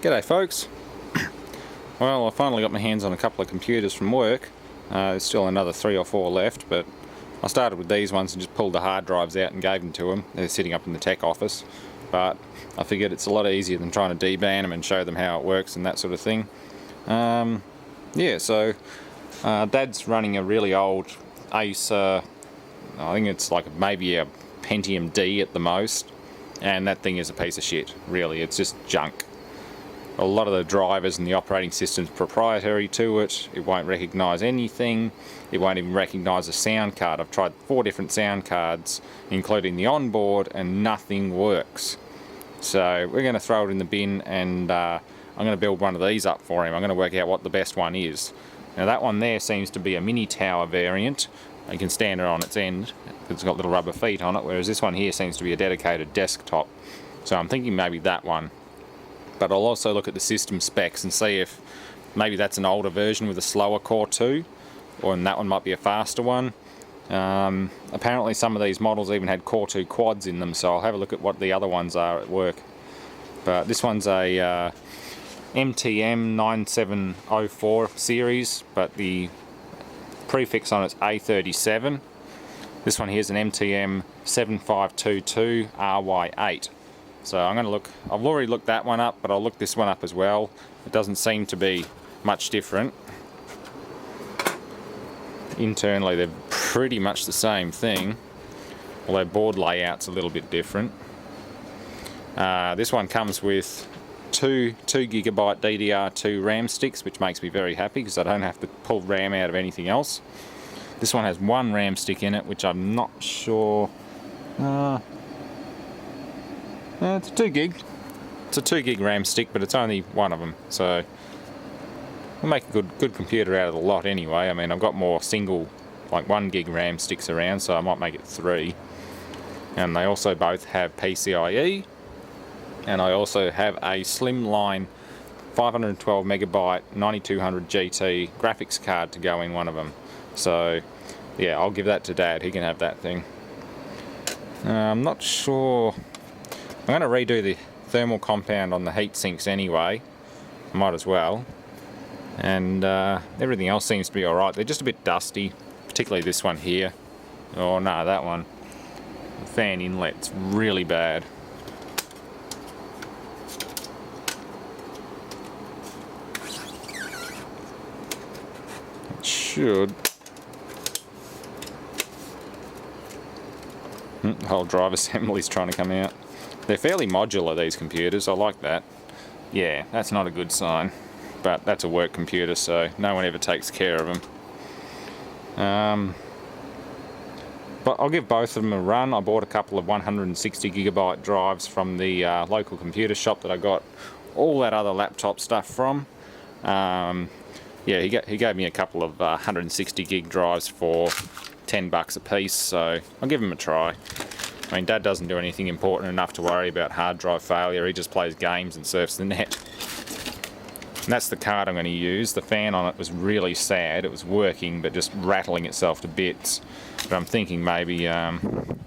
G'day folks. Well, I finally got my hands on a couple of computers from work. There's still another 3 or 4 left, but I started with these ones and just pulled the hard drives out and gave them to them. They're sitting up in the tech office, but I figured it's a lot easier than trying to deban them and show them how it works and that sort of thing. So Dad's running a really old Acer, I think it's like maybe a Pentium D at the most, and that thing is a piece of shit, really. It's just junk. A lot of the drivers and the operating system's proprietary to it. It won't recognise anything. It won't even recognise a sound card. I've tried 4 different sound cards, including the onboard, and nothing works. So we're going to throw it in the bin, and I'm going to build one of these up for him. I'm going to work out what the best one is. Now that one there seems to be a mini tower variant. You can stand it on its end. It's got little rubber feet on it, whereas this one here seems to be a dedicated desktop. So I'm thinking maybe that one. But I'll also look at the system specs and see if maybe that's an older version with a slower Core 2, and that one might be a faster one. Apparently some of these models even had Core 2 quads in them, so I'll have a look at what the other ones are at work. But this one's a MTM 9704 series, but the prefix on it's A37. This one here is an MTM 7522 RY8. So I'm going to look, I've already looked that one up, but I'll look this one up as well. It doesn't seem to be much different. Internally they're pretty much the same thing, although board layout's a little bit different. This one comes with two 2GB DDR2 RAM sticks, which makes me very happy because I don't have to pull RAM out of anything else. This one has 1 RAM stick in it, which I'm not sure... it's a 2 gig. It's a 2 gig RAM stick, but it's only one of them, so we'll make a good computer out of the lot anyway. I mean, I've got more single, like 1 gig RAM sticks around, so I might make it 3. And they also both have PCIe, and I also have a slimline 512 megabyte 9200 GT graphics card to go in one of them. So yeah, I'll give that to Dad. He can have that thing. I'm not sure. I'm going to redo the thermal compound on the heat sinks anyway. I might as well. And everything else seems to be alright. They're just a bit dusty, particularly this one here. Oh no, that one. The fan inlet's really bad. It should. The whole drive assembly's trying to come out. They're fairly modular, these computers. I like that. Yeah, that's not a good sign. But that's a work computer, so no one ever takes care of them. But I'll give both of them a run. I bought a couple of 160GB drives from the local computer shop that I got all that other laptop stuff from. Yeah, he gave me a couple of 160GB drives for $10 a piece, so I'll give them a try. I mean, Dad doesn't do anything important enough to worry about hard drive failure. He just plays games and surfs the net. And that's the card I'm going to use. The fan on it was really sad. It was working, but just rattling itself to bits. But I'm thinking maybe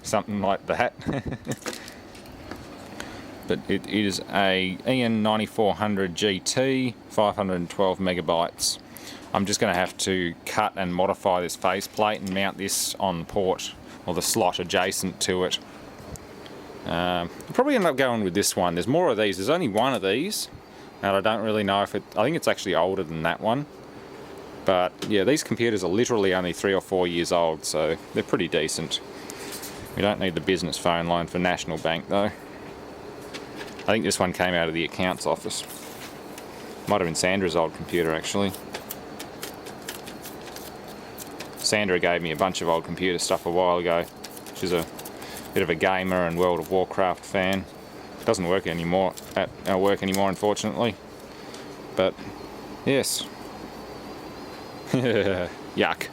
something like that. But it is a EN9400 GT, 512 megabytes. I'm just going to have to cut and modify this faceplate and mount this on the port, or the slot adjacent to it. I'll probably end up going with this one. There's more of these. There's only one of these, and I don't really know if it... I think it's actually older than that one. But yeah, these computers are literally only 3 or 4 years old, so they're pretty decent. We don't need the business phone line for National Bank though. I think this one came out of the accounts office. Might have been Sandra's old computer actually. Sandra gave me a bunch of old computer stuff a while ago. She's a bit of a gamer and World of Warcraft fan. Doesn't work anymore at our work anymore, unfortunately. But yes. Yuck.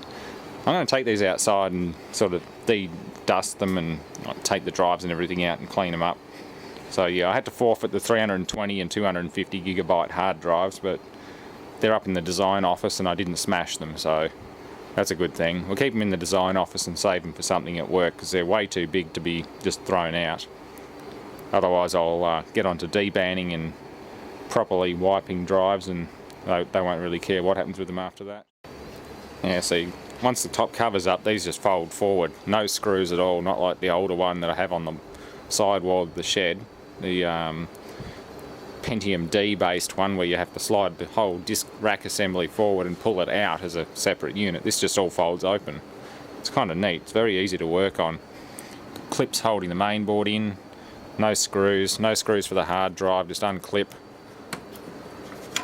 I'm going to take these outside and sort of de-dust them and take the drives and everything out and clean them up. So yeah, I had to forfeit the 320 and 250 gigabyte hard drives, but they're up in the design office and I didn't smash them, so that's a good thing. We'll keep them in the design office and save them for something at work because they're way too big to be just thrown out. Otherwise I'll get onto debanning and properly wiping drives, and they won't really care what happens with them after that. Yeah, see, once the top cover's up, these just fold forward. No screws at all, not like the older one that I have on the sidewall of the shed. The Pentium D based one where you have to slide the whole disc rack assembly forward and pull it out as a separate unit. This just all folds open. It's kind of neat. It's very easy to work on. Clips holding the main board in. No screws for the hard drive, just unclip,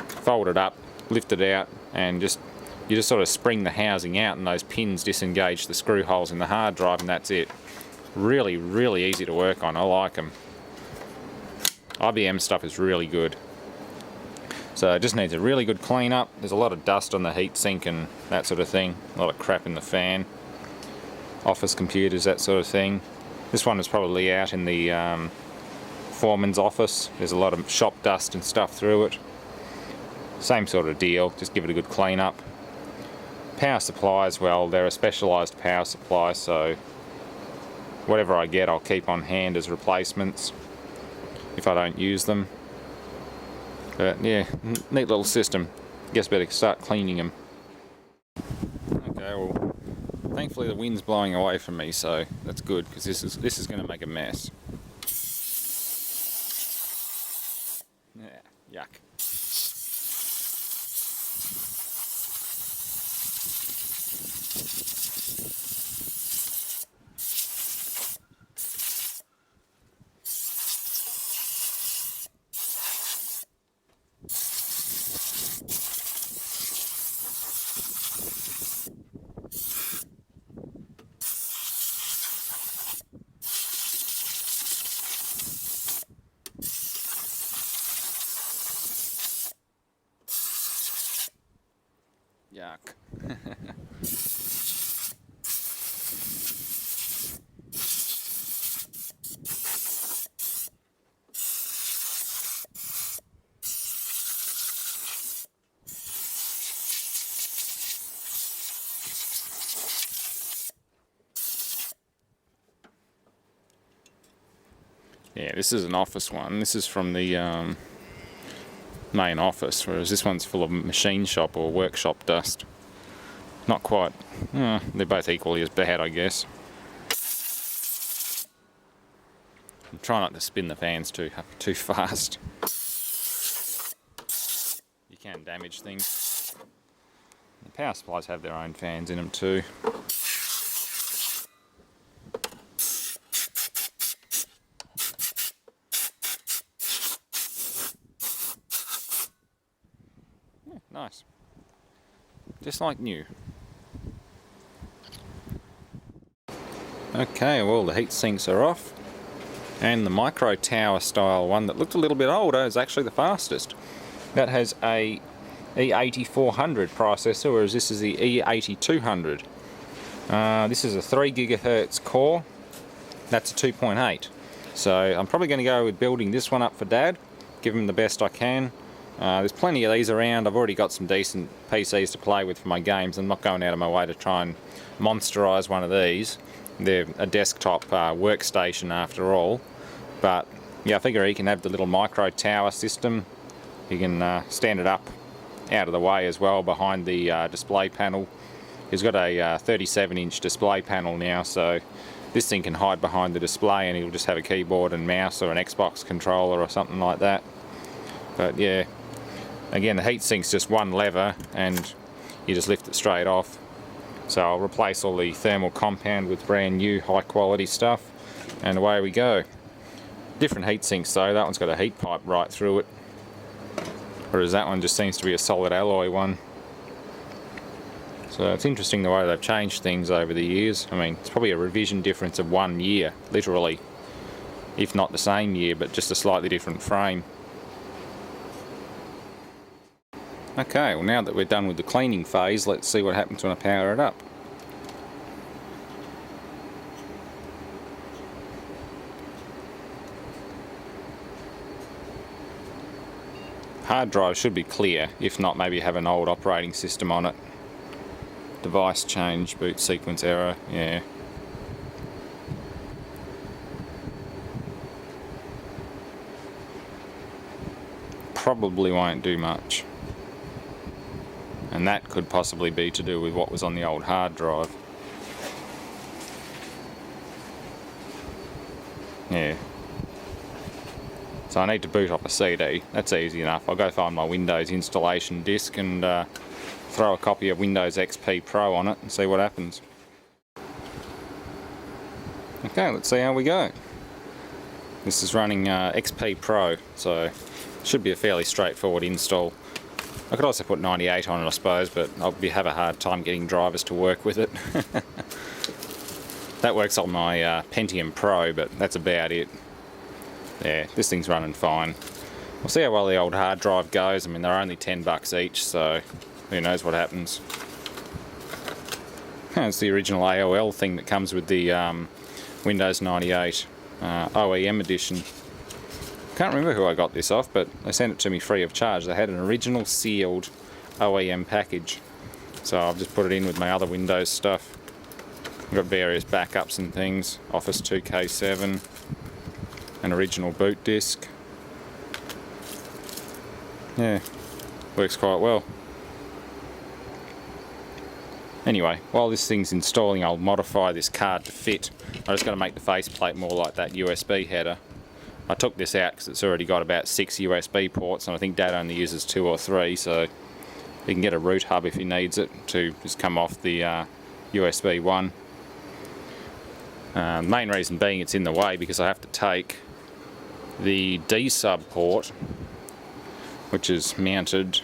fold it up, lift it out, and you just sort of spring the housing out and those pins disengage the screw holes in the hard drive, and that's it. Really, really easy to work on. I like them. IBM stuff is really good. So it just needs a really good clean up. There's a lot of dust on the heatsink and that sort of thing. A lot of crap in the fan. Office computers, that sort of thing. This one is probably out in the foreman's office. There's a lot of shop dust and stuff through it. Same sort of deal, just give it a good clean up. Power supply as well, they're a specialised power supply, so whatever I get I'll keep on hand as replacements if I don't use them. But yeah, neat little system. Guess better start cleaning them. Okay, well, thankfully the wind's blowing away from me, so that's good, because this is going to make a mess. Yeah, yuck. Yuck. Yeah, this is an office one. This is from the main office, whereas this one's full of machine shop or workshop dust. Not quite. They're both equally as bad, I guess. Try not to spin the fans too fast. You can damage things. The power supplies have their own fans in them too. Nice. Just like new. Okay, well the heat sinks are off, and the micro tower style one that looked a little bit older is actually the fastest. That has a E8400 processor, whereas this is the E8200. This is a 3 GHz core. That's a 2.8. So I'm probably going to go with building this one up for Dad, give him the best I can. There's plenty of these around. I've already got some decent PCs to play with for my games. I'm not going out of my way to try and monsterise one of these. They're a desktop workstation after all. But yeah, I figure he can have the little micro tower system. He can stand it up out of the way as well behind the display panel. He's got a 37-inch display panel now, so this thing can hide behind the display and he'll just have a keyboard and mouse or an Xbox controller or something like that. But yeah, again, the heatsink's just one lever and you just lift it straight off. So I'll replace all the thermal compound with brand new high quality stuff, and away we go. Different heatsinks though. That one's got a heat pipe right through it, whereas that one just seems to be a solid alloy one. So it's interesting the way they've changed things over the years. I mean, it's probably a revision difference of 1 year, literally, if not the same year, but just a slightly different frame. Okay, well now that we're done with the cleaning phase, let's see what happens when I power it up. Hard drive should be clear, if not maybe have an old operating system on it. Device change, boot sequence error, yeah. probably won't do much. And that could possibly be to do with what was on the old hard drive. Yeah. So I need to boot off a CD. That's easy enough. I'll go find my Windows installation disk and throw a copy of Windows XP Pro on it and see what happens. Okay, let's see how we go. This is running XP Pro, so it should be a fairly straightforward install. I could also put 98 on it, I suppose, but I'll have a hard time getting drivers to work with it. That works on my Pentium Pro, but that's about it. Yeah, this thing's running fine. We'll see how well the old hard drive goes. I mean, they're only $10 each, so who knows what happens. It's the original AOL thing that comes with the Windows 98 OEM edition. Can't remember who I got this off, but they sent it to me free of charge. They had an original sealed OEM package, so I've just put it in with my other Windows stuff. I've got various backups and things, Office 2K7, an original boot disk. Yeah, works quite well. Anyway, while this thing's installing, I'll modify this card to fit. I just got to make the faceplate more like that USB header. I took this out because it's already got about 6 USB ports, and I think Dad only uses 2 or 3, so he can get a root hub if he needs it to just come off the USB 1. The main reason being it's in the way because I have to take the D-sub port, which is mounted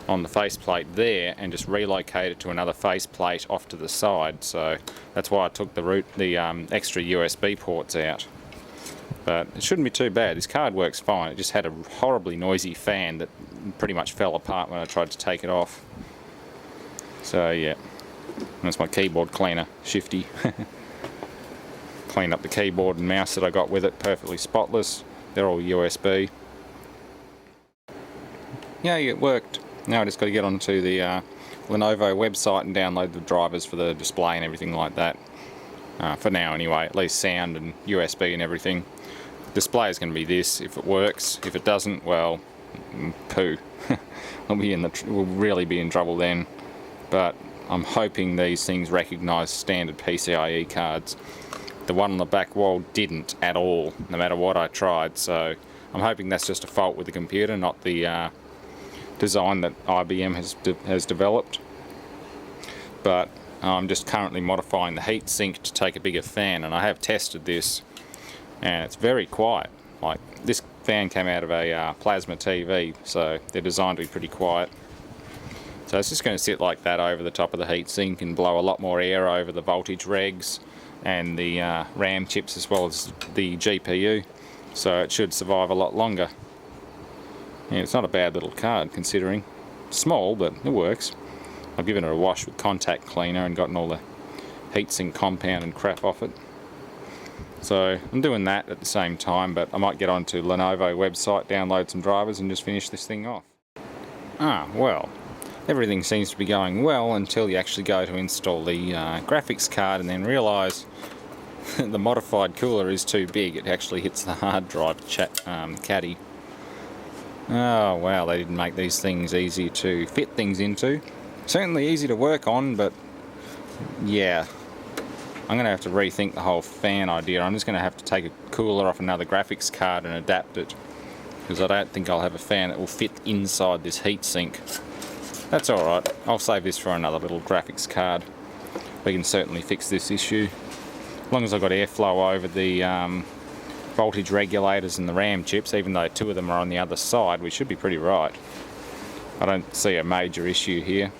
on the faceplate there, and just relocate it to another faceplate off to the side. So that's why I took the extra USB ports out. But it shouldn't be too bad. This card works fine. It just had a horribly noisy fan that pretty much fell apart when I tried to take it off. So yeah, that's my keyboard cleaner, Shifty. Cleaned up the keyboard and mouse that I got with it, perfectly spotless. They're all USB. Yeah, it worked. Now I just got to get onto the Lenovo website and download the drivers for the display and everything like that. For now anyway, at least sound and USB and everything. Display is going to be this if it works. If it doesn't, well, poo. We'll really be in trouble then. But I'm hoping these things recognise standard PCIe cards. The one on the back wall didn't at all, no matter what I tried, so I'm hoping that's just a fault with the computer, not the design that IBM has developed. But I'm just currently modifying the heatsink to take a bigger fan, and I have tested this, and it's very quiet. Like, this fan came out of a plasma TV, so they're designed to be pretty quiet. So it's just going to sit like that over the top of the heatsink and blow a lot more air over the voltage regs and the RAM chips as well as the GPU, so it should survive a lot longer. Yeah, it's not a bad little card considering. It's small, but it works. I've given it a wash with contact cleaner and gotten all the heatsink compound and crap off it. So I'm doing that at the same time, but I might get onto Lenovo website, download some drivers and just finish this thing off. Well, everything seems to be going well until you actually go to install the graphics card and then realise the modified cooler is too big. It actually hits the hard drive caddy. Oh wow, they didn't make these things easy to fit things into. Certainly easy to work on, but yeah, I'm going to have to rethink the whole fan idea. I'm just going to have to take a cooler off another graphics card and adapt it, because I don't think I'll have a fan that will fit inside this heatsink. That's alright, I'll save this for another little graphics card. We can certainly fix this issue. As long as I've got airflow over the voltage regulators and the RAM chips, even though 2 of them are on the other side, we should be pretty right. I don't see a major issue here.